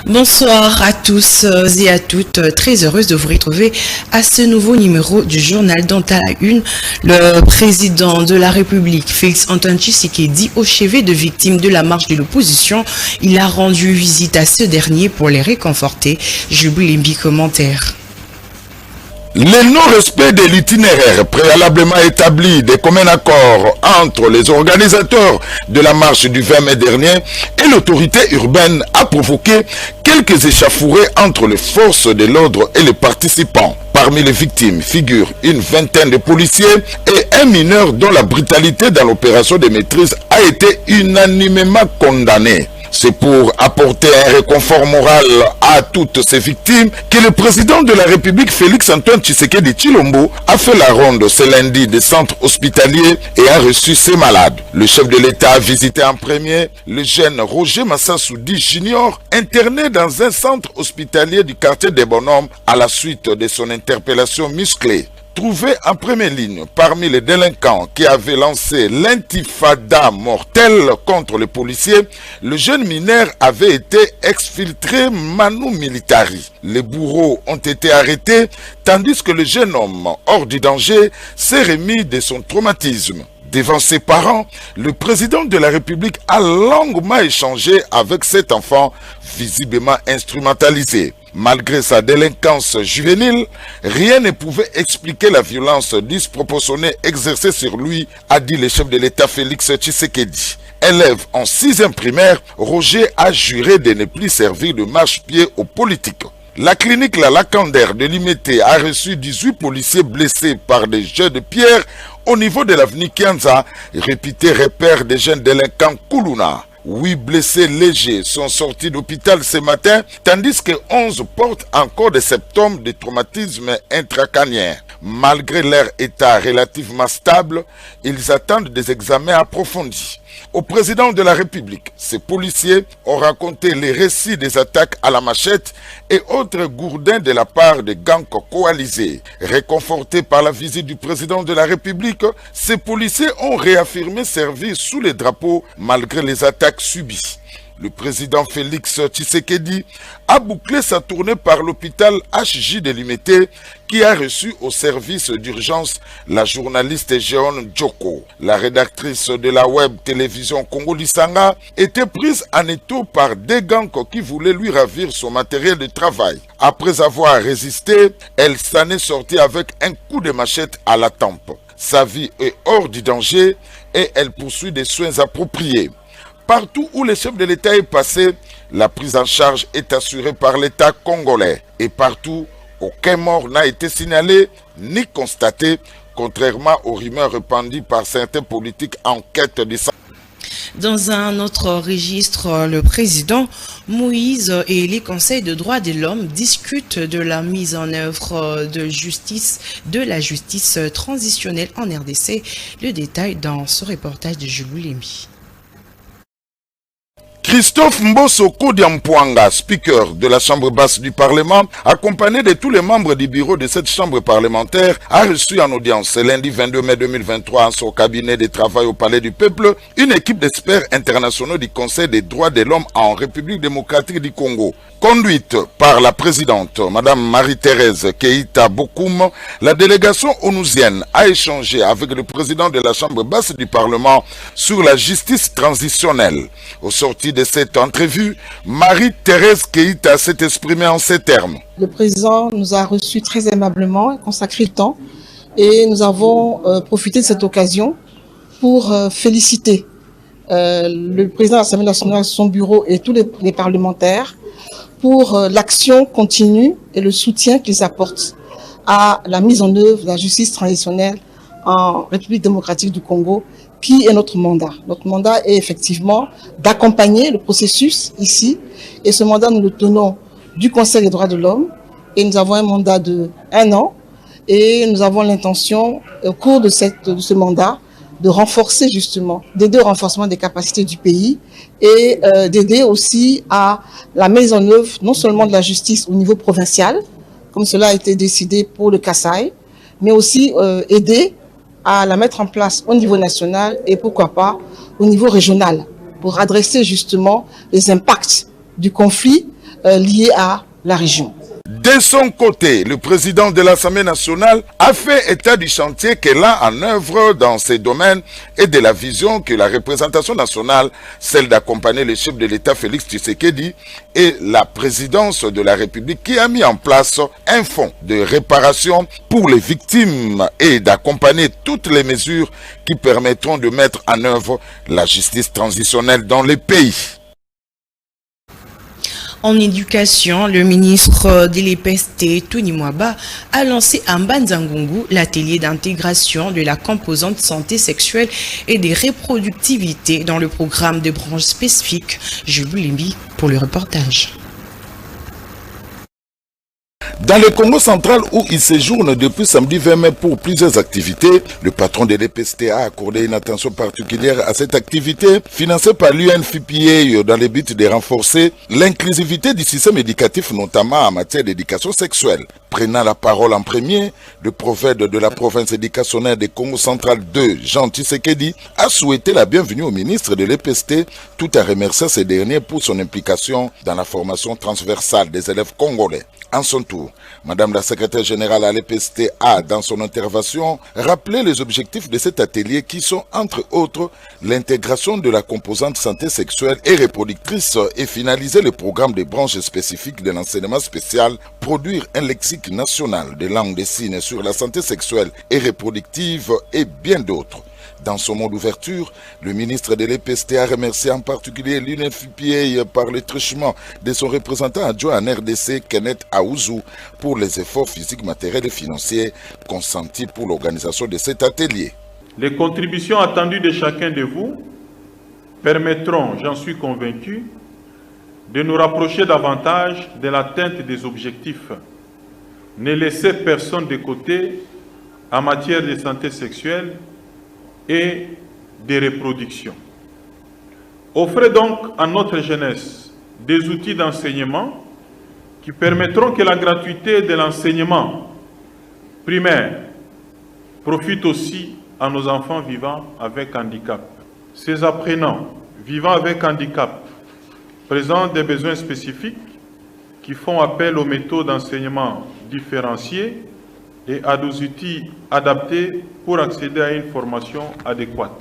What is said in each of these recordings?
Bonsoir à tous et à toutes, très heureuse de vous retrouver à ce nouveau numéro du journal dont à la une, le président de la République, Félix Antoine Tshisekedi, au chevet de victimes de la marche de l'opposition, il a rendu visite à ce dernier pour les réconforter. Jules Limbi commentaire. Le non-respect de l'itinéraire préalablement établi des communs accords entre les organisateurs de la marche du 20 mai dernier et l'autorité urbaine a provoqué quelques échauffourées entre les forces de l'ordre et les participants. Parmi les victimes figurent une vingtaine de policiers et un mineur dont la brutalité dans l'opération de maîtrise a été unanimement condamnée. C'est pour apporter un réconfort moral à toutes ces victimes que le président de la République, Félix Antoine Tshisekedi Tshilombo, a fait la ronde ce lundi des centres hospitaliers et a reçu ses malades. Le chef de l'État a visité en premier le jeune Roger Massasoudi Junior, interné dans un centre hospitalier du quartier des Bonhommes à la suite de son interpellation musclée. Trouvé en première ligne parmi les délinquants qui avaient lancé l'intifada mortelle contre les policiers, le jeune mineur avait été exfiltré manu militari. Les bourreaux ont été arrêtés tandis que le jeune homme, hors du danger, s'est remis de son traumatisme. Devant ses parents, le président de la République a longuement échangé avec cet enfant visiblement instrumentalisé. Malgré sa délinquance juvénile, rien ne pouvait expliquer la violence disproportionnée exercée sur lui, a dit le chef de l'État Félix Tshisekedi. Élève en 6e primaire, Roger a juré de ne plus servir de marche-pied aux politiques. La clinique La Lacandaire de Limete a reçu 18 policiers blessés par des jets de pierre au niveau de l'avenue Kianza, réputé repère des jeunes délinquants Koulouna. 8 blessés légers sont sortis d'hôpital ce matin, tandis que 11 portent encore des symptômes de traumatisme intracrânien. Malgré leur état relativement stable, ils attendent des examens approfondis. Au président de la République, ces policiers ont raconté les récits des attaques à la machette et autres gourdins de la part des gangs coalisés. Réconfortés par la visite du président de la République, ces policiers ont réaffirmé servir sous les drapeaux malgré les attaques subies. Le président Félix Tshisekedi a bouclé sa tournée par l'hôpital HJ de Limete qui a reçu au service d'urgence la journaliste Jeon Djoko. La rédactrice de la web télévision Congo Lisanga était prise en étau par des gangs qui voulaient lui ravir son matériel de travail. Après avoir résisté, elle s'en est sortie avec un coup de machette à la tempe. Sa vie est hors du danger et elle poursuit des soins appropriés. Partout où le chef de l'État est passé, la prise en charge est assurée par l'État congolais. Et partout, aucun mort n'a été signalé ni constaté, contrairement aux rumeurs répandues par certains politiques en quête de sa... Dans un autre registre, le président Moïse et les conseils de droits de l'homme discutent de la mise en œuvre de la justice transitionnelle en RDC. Le détail dans ce reportage de Jules Limbi. Christophe Mbosso Kodiampouanga, speaker de la Chambre basse du Parlement, accompagné de tous les membres du bureau de cette Chambre parlementaire, a reçu en audience ce lundi 22 mai 2023 en son cabinet de travail au Palais du Peuple une équipe d'experts internationaux du Conseil des droits de l'homme en République démocratique du Congo. Conduite par la présidente, Madame Marie-Thérèse Keïta Bokoum, la délégation onusienne a échangé avec le président de la Chambre basse du Parlement sur la justice transitionnelle. Au sorti de cette entrevue, Marie-Thérèse Keïta s'est exprimée en ces termes. Le président nous a reçus très aimablement et consacré le temps et nous avons profité de cette occasion pour féliciter le président de l'Assemblée nationale, son bureau et tous les parlementaires pour l'action continue et le soutien qu'ils apportent à la mise en œuvre de la justice transitionnelle en République démocratique du Congo, qui est notre mandat. Notre mandat est effectivement d'accompagner le processus ici, et ce mandat nous le tenons du Conseil des droits de l'homme, et nous avons un mandat de 1 an, et nous avons l'intention, au cours de ce mandat, de renforcer justement, d'aider au renforcement des capacités du pays et d'aider aussi à la mise en œuvre non seulement de la justice au niveau provincial, comme cela a été décidé pour le Kasaï, mais aussi aider à la mettre en place au niveau national et pourquoi pas au niveau régional pour adresser justement les impacts du conflit liées à la région. De son côté, le président de l'Assemblée nationale a fait état du chantier qu'elle a en œuvre dans ces domaines et de la vision que la représentation nationale, celle d'accompagner le chef de l'État Félix Tshisekedi et la présidence de la République qui a mis en place un fonds de réparation pour les victimes et d'accompagner toutes les mesures qui permettront de mettre en œuvre la justice transitionnelle dans les pays. En éducation, le ministre de l'EPST, Tony Mwaba, a lancé à Mbanzangungu l'atelier d'intégration de la composante santé sexuelle et des reproductivités dans le programme de branches spécifiques. Jules Limbi pour le reportage. Dans le Congo central où il séjourne depuis samedi 20 mai pour plusieurs activités, le patron de l'EPST a accordé une attention particulière à cette activité financée par l'UNFPA dans le but de renforcer l'inclusivité du système éducatif, notamment en matière d'éducation sexuelle. Prenant la parole en premier, le prophète de la province éducationnelle du Congo central 2, Jean Tshisekedi, a souhaité la bienvenue au ministre de l'EPST tout en remerciant ces derniers pour son implication dans la formation transversale des élèves congolais. En son tour, Madame la secrétaire générale à l'EPST a, dans son intervention, rappelé les objectifs de cet atelier qui sont, entre autres, l'intégration de la composante santé sexuelle et reproductrice et finaliser le programme des branches spécifiques de l'enseignement spécial, produire un lexique national de langue des signes sur la santé sexuelle et reproductive et bien d'autres. Dans son mot d'ouverture, le ministre de l'EPST a remercié en particulier l'UNFPA par le truchement de son représentant adjoint en RDC, Kenneth Aouzou, pour les efforts physiques, matériels et financiers consentis pour l'organisation de cet atelier. Les contributions attendues de chacun de vous permettront, j'en suis convaincu, de nous rapprocher davantage de l'atteinte des objectifs. Ne laissez personne de côté en matière de santé sexuelle et de reproduction. Offrez donc à notre jeunesse des outils d'enseignement qui permettront que la gratuité de l'enseignement primaire profite aussi à nos enfants vivant avec handicap. Ces apprenants vivant avec handicap présentent des besoins spécifiques qui font appel aux méthodes d'enseignement différenciées et à des outils adaptés pour accéder à une formation adéquate.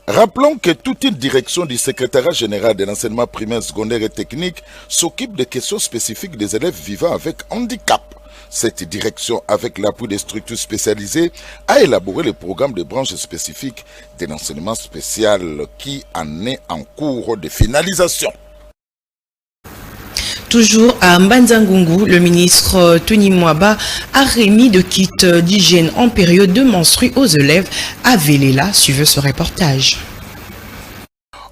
Rappelons que toute une direction du secrétariat général de l'enseignement primaire, secondaire et technique s'occupe des questions spécifiques des élèves vivant avec handicap. Cette direction, avec l'appui des structures spécialisées, a élaboré le programme de branches spécifiques de l'enseignement spécial qui en est en cours de finalisation. Toujours à Mbanzangungu, le ministre Tony Mwaba a remis de kits d'hygiène en période de menstrues aux élèves à Velela. Suivez ce reportage.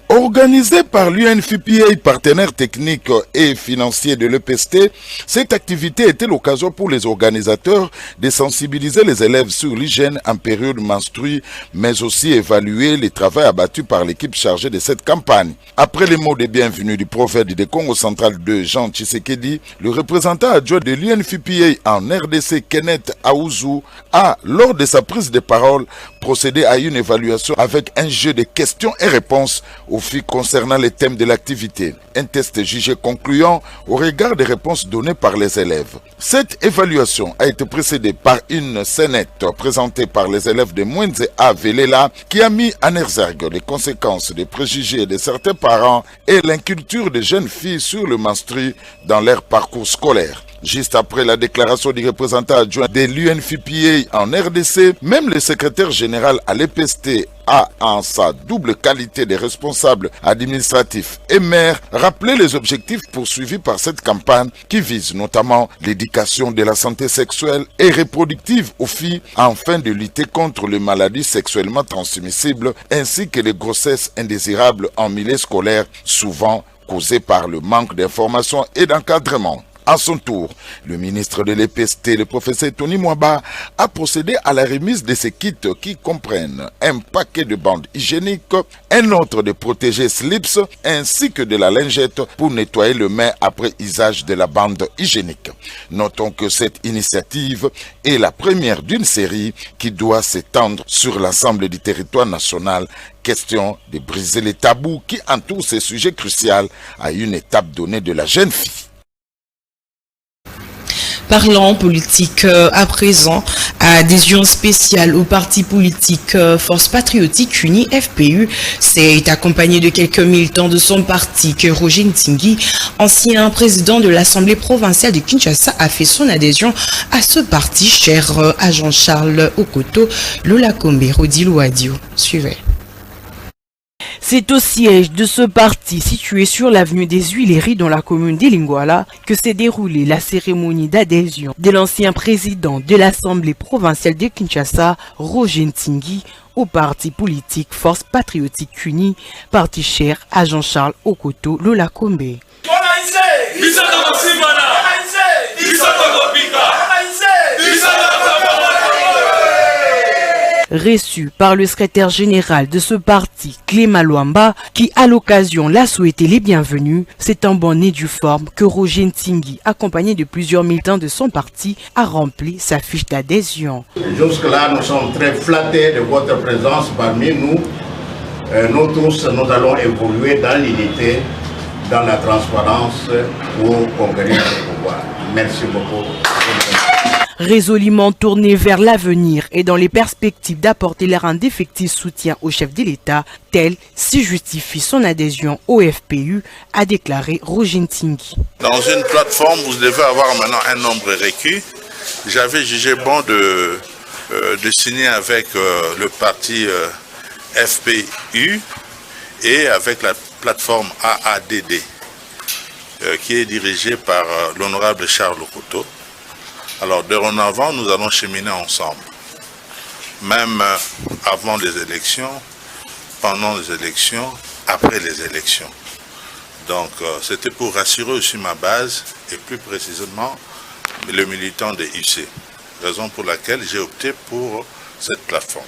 Organisée par l'UNFPA, partenaire technique et financier de l'EPST, cette activité était l'occasion pour les organisateurs de sensibiliser les élèves sur l'hygiène en période menstruée, mais aussi évaluer les travaux abattus par l'équipe chargée de cette campagne. Après les mots de bienvenue du prophète du Congo central 2, Jean Tshisekedi, le représentant adjoint de l'UNFPA en RDC, Kenneth Aouzou, a, lors de sa prise de parole, procédé à une évaluation avec un jeu de questions et réponses aux filles concernant les thèmes de l'activité. Un test jugé concluant au regard des réponses données par les élèves. Cette évaluation a été précédée par une scénette présentée par les élèves de Mwenze à Velela qui a mis en exergue les conséquences des préjugés de certains parents et l'inculture des jeunes filles sur le menstru dans leur parcours scolaire. Juste après la déclaration du représentant adjoint de l'UNFPA en RDC, même le secrétaire général à l'EPST a, en sa double qualité de responsable administratif et maire, rappelé les objectifs poursuivis par cette campagne qui vise notamment l'éducation de la santé sexuelle et reproductive aux filles afin de lutter contre les maladies sexuellement transmissibles ainsi que les grossesses indésirables en milieu scolaire, souvent causées par le manque d'information et d'encadrement. À son tour, le ministre de l'EPST, le professeur Tony Mwaba, a procédé à la remise de ces kits qui comprennent un paquet de bandes hygiéniques, un autre de protégés slips, ainsi que de la lingette pour nettoyer le main après usage de la bande hygiénique. Notons que cette initiative est la première d'une série qui doit s'étendre sur l'ensemble du territoire national. Question de briser les tabous qui entourent ces sujets cruciaux à une étape donnée de la jeune fille. Parlant politique à présent, adhésion spéciale au parti politique Force Patriotique Unie FPU, c'est accompagné de quelques militants de son parti que Roger Ntingui, ancien président de l'Assemblée provinciale de Kinshasa, a fait son adhésion à ce parti cher à Jean-Charles Okoto, Lola Kombe, Rodi Louadio. Suivez. C'est au siège de ce parti situé sur l'avenue des Huileries dans la commune d'Ilingwala que s'est déroulée la cérémonie d'adhésion de l'ancien président de l'Assemblée provinciale de Kinshasa, Roger Ntingui, au parti politique Force Patriotique Unie, parti cher à Jean-Charles Okoto, Lola Kombe. Reçu par le secrétaire général de ce parti, Clément Luamba, qui à l'occasion l'a souhaité les bienvenus, c'est en bonne et due forme que Roger Ntingui, accompagné de plusieurs militants de son parti, a rempli sa fiche d'adhésion. Jusque-là, nous sommes très flattés de votre présence parmi nous. Nous tous, nous allons évoluer dans l'unité, dans la transparence pour conquérir le pouvoir. Merci beaucoup. Résolument tourné vers l'avenir et dans les perspectives d'apporter leur indéfectible soutien au chef de l'État, tel si justifie son adhésion au FPU, a déclaré Roger Ntingui. Dans une plateforme, vous devez avoir maintenant un nombre requis. J'avais jugé bon de signer avec le parti FPU et avec la plateforme AADD, qui est dirigée par l'honorable Charles Okoto. Alors, dorénavant, nous allons cheminer ensemble, même avant les élections, pendant les élections, après les élections. Donc, c'était pour rassurer aussi ma base, et plus précisément, le militant de UC, raison pour laquelle j'ai opté pour cette plateforme.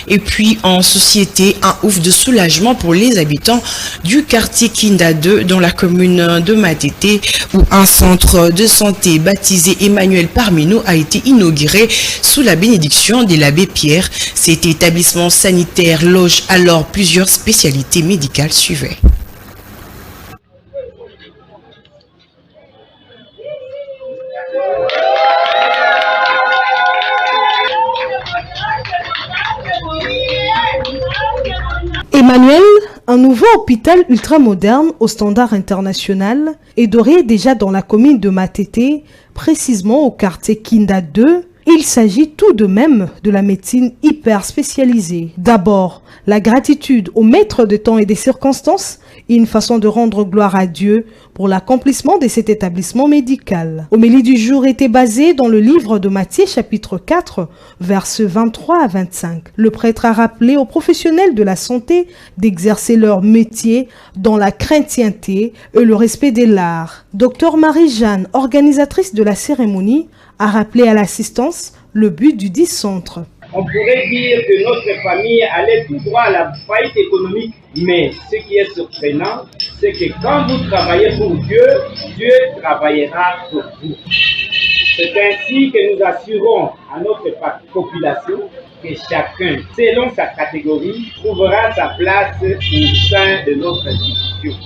Et puis en société, un ouf de soulagement pour les habitants du quartier Kinda 2 dans la commune de Matete, où un centre de santé baptisé Emmanuel Parmino a été inauguré sous la bénédiction de l'abbé Pierre. Cet établissement sanitaire loge alors plusieurs spécialités médicales. Suivaient. Emmanuel, un nouveau hôpital ultramoderne au standard international, est doré déjà dans la commune de Matete, précisément au quartier Kinda 2. Il s'agit tout de même de la médecine hyper spécialisée. D'abord, la gratitude au maître de temps et des circonstances et une façon de rendre gloire à Dieu pour l'accomplissement de cet établissement médical. Homélie du jour était basée dans le livre de Matthieu chapitre 4, versets 23 à 25. Le prêtre a rappelé aux professionnels de la santé d'exercer leur métier dans la chrétienté et le respect de l'art. Docteur Marie-Jeanne, organisatrice de la cérémonie, a rappelé à l'assistance le but du dit centre. On pourrait dire que notre famille allait tout droit à la faillite économique, mais ce qui est surprenant, c'est que quand vous travaillez pour Dieu, Dieu travaillera pour vous. C'est ainsi que nous assurons à notre population que chacun, selon sa catégorie, trouvera sa place au sein de notre institution.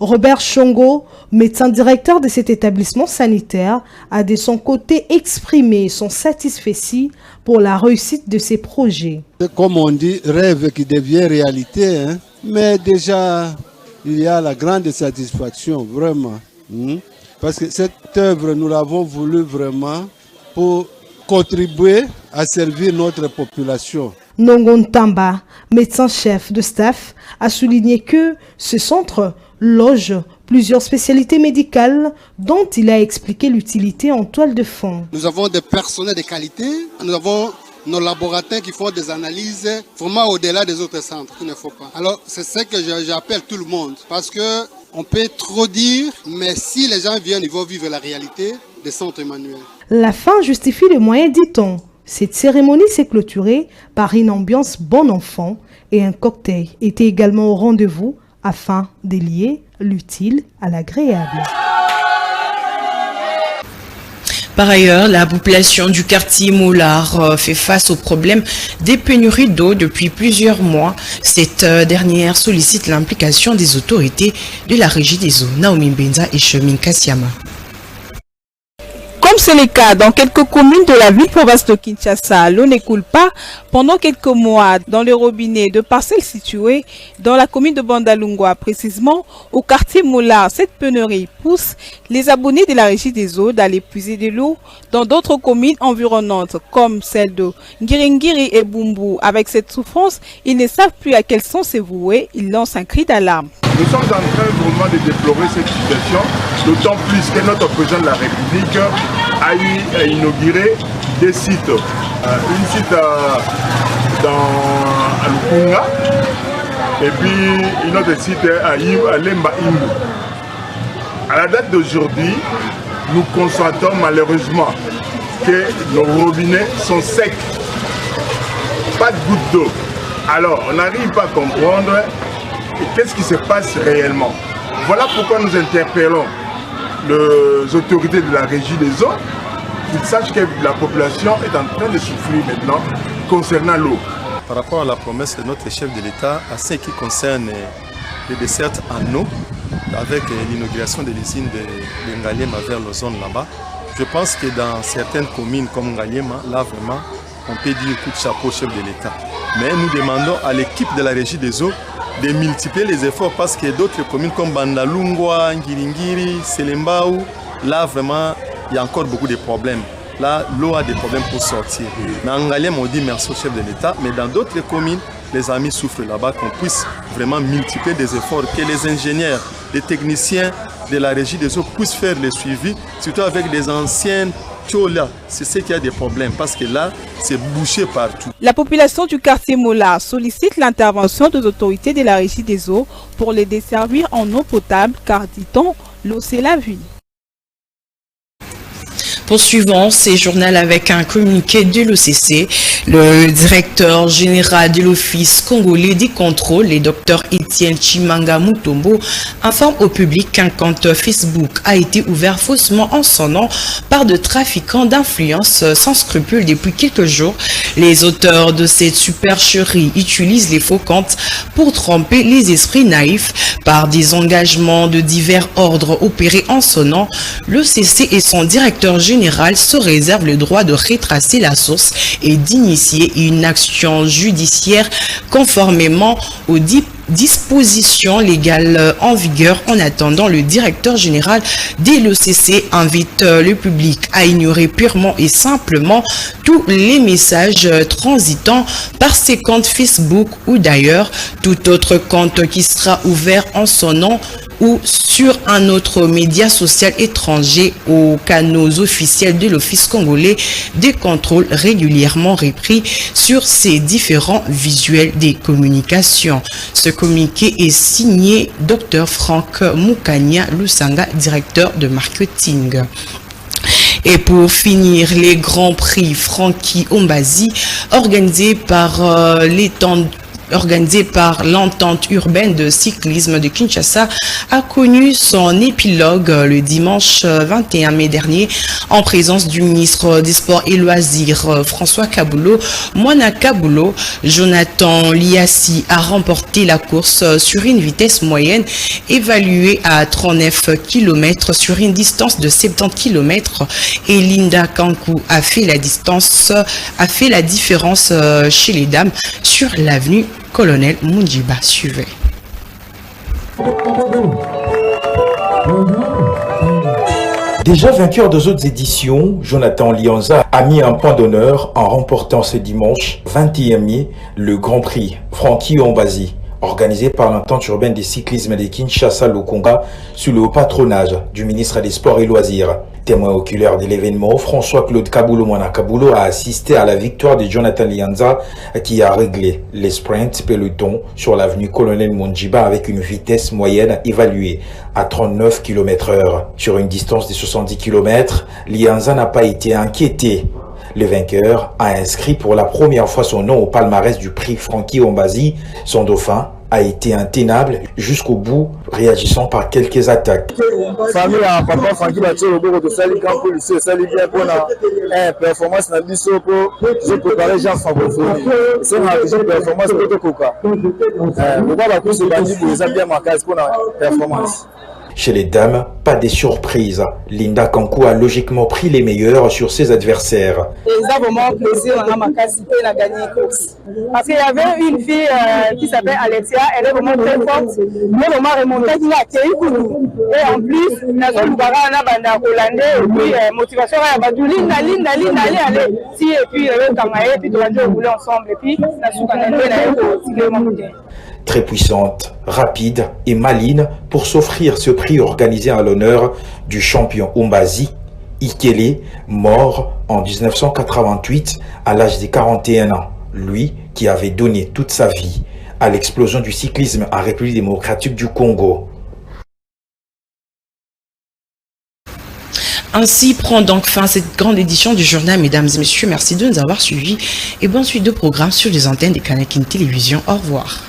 Robert Chongo, médecin directeur de cet établissement sanitaire, a de son côté exprimé son satisfait pour la réussite de ces projets. Comme on dit, rêve qui devient réalité, hein? Mais déjà, il y a la grande satisfaction, vraiment. Parce que cette œuvre, nous l'avons voulu vraiment pour contribuer à servir notre population. Nongon Tamba, médecin-chef de staff, a souligné que ce centre loge plusieurs spécialités médicales dont il a expliqué l'utilité en toile de fond. Nous avons des personnels de qualité, nous avons nos laboratoires qui font des analyses vraiment au-delà des autres centres, il ne faut pas. Alors c'est ce que j'appelle tout le monde, parce que on peut trop dire, mais si les gens viennent, ils vont vivre la réalité des centres Emmanuel. La fin justifie les moyens, dit-on. Cette cérémonie s'est clôturée par une ambiance bon enfant et un cocktail était également au rendez-vous afin de lier l'utile à l'agréable. Par ailleurs, la population du quartier Moulard fait face au problème des pénuries d'eau depuis plusieurs mois. Cette dernière sollicite l'implication des autorités de la Régie des eaux. Naomi Benza et Chemin Kassiama. Comme c'est le cas dans quelques communes de la ville-province de Kinshasa, l'eau ne coule pas pendant quelques mois dans les robinets de parcelles situées dans la commune de Bandalungwa, précisément au quartier Moulard. Cette pénurie pousse les abonnés de la Régie des eaux d'aller puiser de l'eau dans d'autres communes environnantes comme celle de Ngiringiri et Bumbu. Avec cette souffrance, ils ne savent plus à quel sens se vouer. Ils lancent un cri d'alarme. Nous sommes en train vraiment de déplorer cette situation, d'autant plus que notre président de la République a eu à inaugurer des sites. Un site à Lukunga et puis un autre site à Lemba Imbu. À la date d'aujourd'hui, nous constatons malheureusement que nos robinets sont secs. Pas de goutte d'eau. Alors, on n'arrive pas à comprendre qu'est-ce qui se passe réellement. Voilà pourquoi nous interpellons les autorités de la Régie des eaux. Ils sachent que la population est en train de souffrir maintenant concernant l'eau. Par rapport à la promesse de notre chef de l'État, à ce qui concerne les dessertes en eau, avec l'inauguration de l'usine de Ngaliema vers la zone là-bas, je pense que dans certaines communes comme Ngaliema, là vraiment, on peut dire coup de chapeau au chef de l'État. Mais nous demandons à l'équipe de la Régie des eaux de multiplier les efforts parce que d'autres communes comme Bandalungwa, Ngiringiri, Selembao, là vraiment, il y a encore beaucoup de problèmes. Là, l'eau a des problèmes pour sortir. Mais en Ngaliema, on dit merci au chef de l'État, mais dans d'autres communes, les amis souffrent là-bas, qu'on puisse vraiment multiplier des efforts, que les ingénieurs, les techniciens de la Régie des eaux puissent faire le suivi, surtout avec les anciennes là, c'est ce qui a des problèmes parce que là, c'est bouché partout. La population du quartier Mola sollicite l'intervention des autorités de la Régie des eaux pour les desservir en eau potable car, dit-on, l'eau c'est la vie. Poursuivons ces journaux avec un communiqué de l'OCC. Le directeur général de l'Office congolais des contrôles, le Dr Etienne Chimanga Mutombo, informe au public qu'un compte Facebook a été ouvert faussement en son nom par de trafiquants d'influence sans scrupules depuis quelques jours. Les auteurs de cette supercherie utilisent les faux comptes pour tromper les esprits naïfs par des engagements de divers ordres opérés en son nom. L'OCC et son directeur général se réserve le droit de retracer la source et d'initier une action judiciaire conformément aux dispositions légales en vigueur. En attendant, le directeur général de l'OCC invite le public à ignorer purement et simplement tous les messages transitant par ses comptes Facebook ou d'ailleurs tout autre compte qui sera ouvert en son nom ou sur un autre média social étranger aux canaux officiels de l'Office congolais des contrôles régulièrement repris sur ces différents visuels des communications. Ce communiqué est signé Dr Franck Mukanya Lusanga, directeur de marketing. Et pour finir, les Grands Prix Frankie Ombazi organisés par l'entente urbaine de cyclisme de Kinshasa a connu son épilogue le dimanche 21 mai dernier en présence du ministre des Sports et Loisirs François Kaboulo. Moana Kaboulo, Jonathan Liassi a remporté la course sur une vitesse moyenne évaluée à 39 km sur une distance de 70 km et Linda Kankou a fait la différence chez les dames sur l'avenue Colonel Mundiba. Suivez. Déjà vainqueur des autres éditions, Jonathan Lianza a mis un point d'honneur en remportant ce dimanche 21 mai le Grand Prix Frankie Ombazi, organisé par l'entente urbaine des cyclismes de Kinshasa-Lukunga sous le patronage du ministre des Sports et Loisirs. Témoin oculaire de l'événement, François-Claude Kaboulo Moana Kaboulo a assisté à la victoire de Jonathan Lianza qui a réglé les sprints peloton sur l'avenue Colonel Mundiba avec une vitesse moyenne évaluée à 39 km/h. Sur une distance de 70 km, Lianza n'a pas été inquiété. Le vainqueur a inscrit pour la première fois son nom au palmarès du prix Frankie Ombazi. Son dauphin a été intenable jusqu'au bout, réagissant par quelques attaques. Famille à papa Francky Batio le bourg de Sali quand policier Sali bien pour la performance na biso pour je préparer Jean Francophonie. C'est une déjà performance pour le coca. Pourquoi va tous bandits pour les bien ma case pour la performance. Chez les dames, pas de surprise. Linda Kankou a logiquement pris les meilleurs sur ses adversaires. Et ça a vraiment plaisir, on a ma qualité, on a gagné une course. Parce qu'il y avait une fille qui s'appelle Alexia, elle est vraiment très forte, mais vraiment remontée, qui a accueilli tout. Et en plus, on a banda hollandais, et puis motivation, allez, si, et puis et puis on a roulé ensemble, et puis on a Très puissante, rapide et maligne pour s'offrir ce prix organisé en l'honneur du champion Umbazi, Ikele, mort en 1988 à l'âge de 41 ans. Lui qui avait donné toute sa vie à l'explosion du cyclisme en République démocratique du Congo. Ainsi prend donc fin cette grande édition du journal, mesdames et messieurs. Merci de nous avoir suivis et bonne suite de programmes sur les antennes des Canal King Télévision. Au revoir.